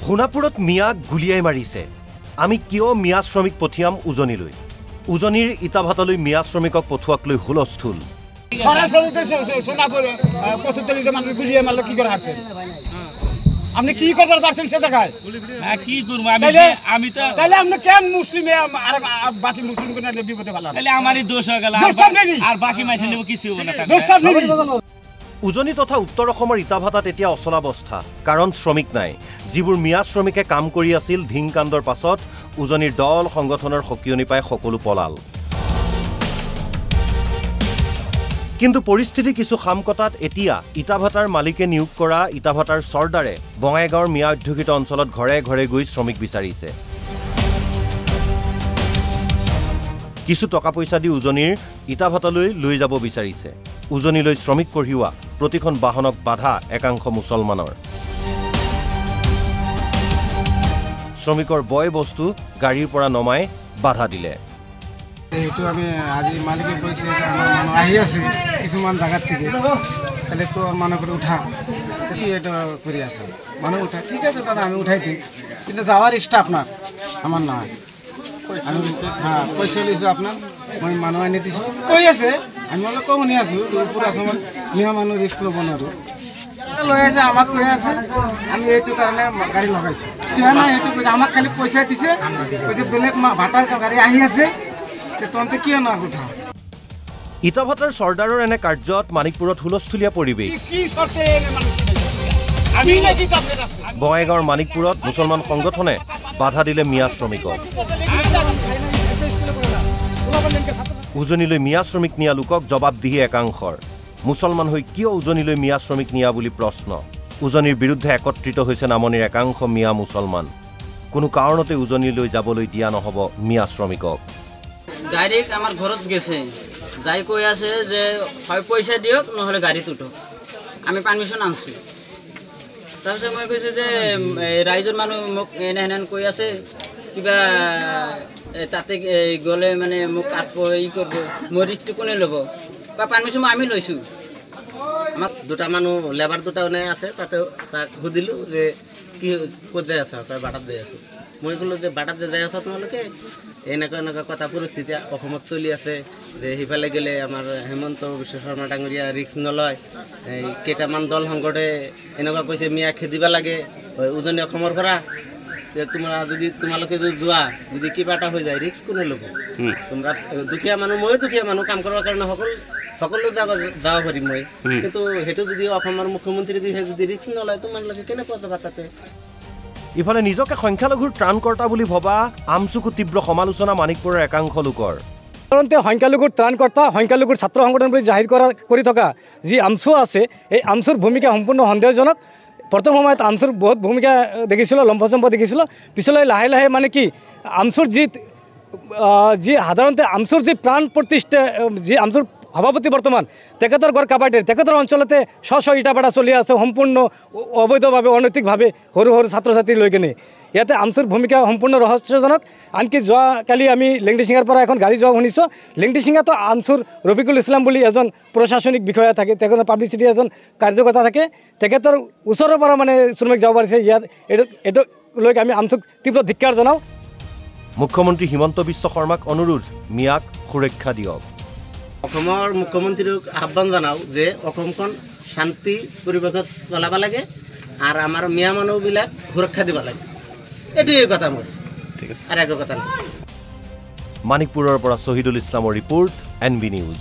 সোণাপুৰত মিয়াক গুলিয়াই মাৰিছে। আমি কিয় মিয়া শ্ৰমিক পঠিয়াম উজনিলৈ? উজনিৰ ইটাভাটালৈ মিয়া শ্ৰমিকক পঠোৱাক লৈ হুলস্থুল। আপনি কি করবার পারছেন সে জায়গায়? কি করব আমি তো তাহলে আপনি কেন মুসলিমে আর বাকি মুসলিম কোন বিপদে ফেলান? তাহলে আমারই দোষ হয়ে গেল আর বাকি মাইছে নেব কিছু হবে না। উজনি তথা উত্তৰ অসমৰ ইটাভাটাত এতিয়া অচলাৱস্থা, কাৰণ শ্ৰমিক নাই। যিবোৰ মিয়া শ্ৰমিকে কাম কৰি আছিল ধিংকাণ্ডৰ পাছত উজনিৰ দল সংগঠনৰ সকিয়নি পাই সকলো পলাল। কিন্তু পৰিস্থিতি কিছু খামকটাত এতিয়া ইটাভাটাৰ মালিকে নিয়োগ কৰা ইটাভাটাৰ চৰ্দাৰে বঙাইগাঁৱৰ মিয়া অধ্যুষিত অঞ্চলত ঘৰে ঘৰে গৈ শ্ৰমিক বিচাৰিছে। কিছু টকা পইচা দি উজনিৰ ইটাভাটালৈ লৈ যাব বিচাৰিছে। উজনিলৈ শ্ৰমিক কঢ়িওৱা প্ৰতিখন বাহনক বাধা একাংশ মুছলমানৰ। শ্ৰমিকৰ বয় বস্তু গাড়ীৰ পৰা নমাই বাধা দিলে। এইটো আমি আজি মালিকে কৈছে যে আমাৰ মানুহ আহি আছে কিছুমান জাগাত থেকে, তাহলে তো মানুহকে উঠা কি এটা কৰি আছে মানুহ উঠা। ঠিক আছে দাদা আমি উঠাই দিম, কিন্তু যাওয়ার ইচ্ছা আপনার আমার না। আমি হ্যাঁ পয়সা লৈছোঁ আপনার, মই মানুহ আনি দিছোঁ কৈ আছে। আমি অলপ কম শুনি আছোঁ পুৰা সময়ত মিয়া মানুহ ৰিক্স ল'ব নোৱাৰোঁ। লৈ আছে আমাক কৈ আছে, আমি এইটো কাৰণে গাড়ী লগাইছোঁ। এতিয়া নাই এইটো আমাক খালি পইচা দিছে, কৈছে বেলেগ ভাটাৰ গাড়ী আহি আছে, তহঁতে কিয় না উঠা। ইটাভাটাৰ চৰ্দাৰৰ এনে কাৰ্যত মানিকপুৰত হুলস্থুলীয়া পৰিৱেশ। বঙাইগাঁৱৰ মানিকপুৰত মুছলমান সংগঠনে বাধা দিলে মিয়া শ্ৰমিকক। উজনিলৈ মিয়া শ্ৰমিক নিয়া লোকক জবাবদিহি একাংশৰ। মুছলমান হৈ কিয় উজনিলৈ মিয়া শ্ৰমিক নিয়া বুলি প্ৰশ্ন। উজনিৰ বিৰুদ্ধে একত্ৰিত হৈছে নামনিৰ একাংশ মিয়া মুছলমান। কোনো কাৰণতে উজনিলৈ যাবলৈ দিয়া নহ'ব মিয়া শ্ৰমিকক। ডাইরেক্ট আমার ঘরত গেছে, যাই কই আছে যে হয় পয়সা দিয়ক নহলে গাড়িত উঠক। আমি পারমিশন আনছি। তাৰপিছত মই কৈছোঁ যে ৰাইজৰ মানুহ মোক এনে হেন কৈ আছে, কিবা তাতে গ'লে মানে মোক কাটব ই কৰিব, মই ৰিস্কটো কোনে ল'ব বা পারমিশন আমি লৈছোঁ। আমার দুটা মানুষ লেবার দুটা ওনে আছে, তাতে তাক সুধিলোঁ যে কি ক'ত যাই আছা? তই বাটাত যাই আছোঁ। মই ক'লোঁ যে বাটাত যে যাই আছা তোমালোকে, এনেকুৱা এনেকুৱা কথা পৰিস্থিতি অসমত চলি আছে যে সিফালে গ'লে আমাৰ হেমন্ত বিশ্ব শৰ্মা ডাঙৰীয়া ৰিক্স নলয়। এই কেইটামান দল সংগঠনে এনেকুৱা কৈছে মিয়া খেদিব লাগে উজনি অসমৰ পৰা। তোমালোকে যদি যোৱা, যদি কিবা এটা হৈ যায় ৰিক্স কোনে ল'ব? তোমৰা দুখীয়া মানুহ, ময়ো দুখীয়া মানুহ, কাম কৰাৰ কাৰণে সকলো যাব পাৰিম মই, কিন্তু সেইটো যদি অসমৰ মুখ্যমন্ত্ৰী যদি ৰিক্স নলয় তোমালোকে কেনেকুৱা যাবা তাতে? ইফালে নিজকে সংখ্যালঘুৰ ত্ৰাণকৰ্তা বুলি ভবা আমচুকু তীব্ৰ সমালোচনা মানিকপুৰৰ একাংশ লোকৰ। সাধাৰণতে সংখ্যালঘুৰ ত্ৰাণকৰ্তা, সংখ্যালঘুৰ ছাত্ৰ সংগঠন বুলি জাহিৰ কৰি থকা যি আমচু আছে, এই আমচুৰ ভূমিকা সম্পূৰ্ণ সন্দেহজনক। প্ৰথম সময়ত আমচুৰ বহুত ভূমিকা দেখিছিলোঁ, লম্ফচম্প দেখিছিলোঁ। পিছলৈ লাহে লাহে মানে কি আমচুৰ যি সাধাৰণতে আমচুৰ যি প্ৰাণ প্ৰতিষ্ঠা, যি আমচুৰ সভাপতি বৰ্তমান তেখেতৰ ঘৰ কাবাইটিৰ, তেখেতৰ অঞ্চলতে স্ব ইটাভাটা চলি আছে সম্পূৰ্ণ অবৈধভাৱে, অনৈতিকভাৱে সৰু সৰু ছাত্ৰ ছাত্ৰী লৈ কিনে। ইয়াতে আমচুৰ ভূমিকা সম্পূৰ্ণ ৰহস্যজনক। আনকি যোৱাকালি আমি লেংডিচিঙাৰ পৰা এখন গাড়ী যোৱা শুনিছোঁ। লেংডিচিঙাতো আমচুৰ ৰফিকুল ইছলাম বুলি এজন প্ৰশাসনিক বিষয়া থাকে, তেখেতৰ পাব্লিচিটি এজন কাৰ্যকৰ্তা থাকে, তেখেতৰ ওচৰৰ পৰা মানে শ্ৰমিক যাব পাৰিছে। ইয়াত এইটো লৈ আমি আমচুক তীব্ৰ ধিক্কাৰ জনাওঁ। মুখ্যমন্ত্ৰী হিমন্ত বিশ্ব শৰ্মাক অনুৰোধ, মিয়াক সুৰক্ষা দিয়ক। অসমৰ মুখ্যমন্ত্ৰীক আহ্বান জনাওঁ যে অসমখন শান্তি পৰিৱেশত চলাব লাগে আৰু আমাৰ মিয়া মানুহবিলাক সুৰক্ষা দিব লাগে। এইটোৱেই কথা মোৰ, আৰু একো কথা নাই। মানিকপুৰৰ পৰা শহীদুল ইছলামৰ ৰিপৰ্ট, NB নিউজ।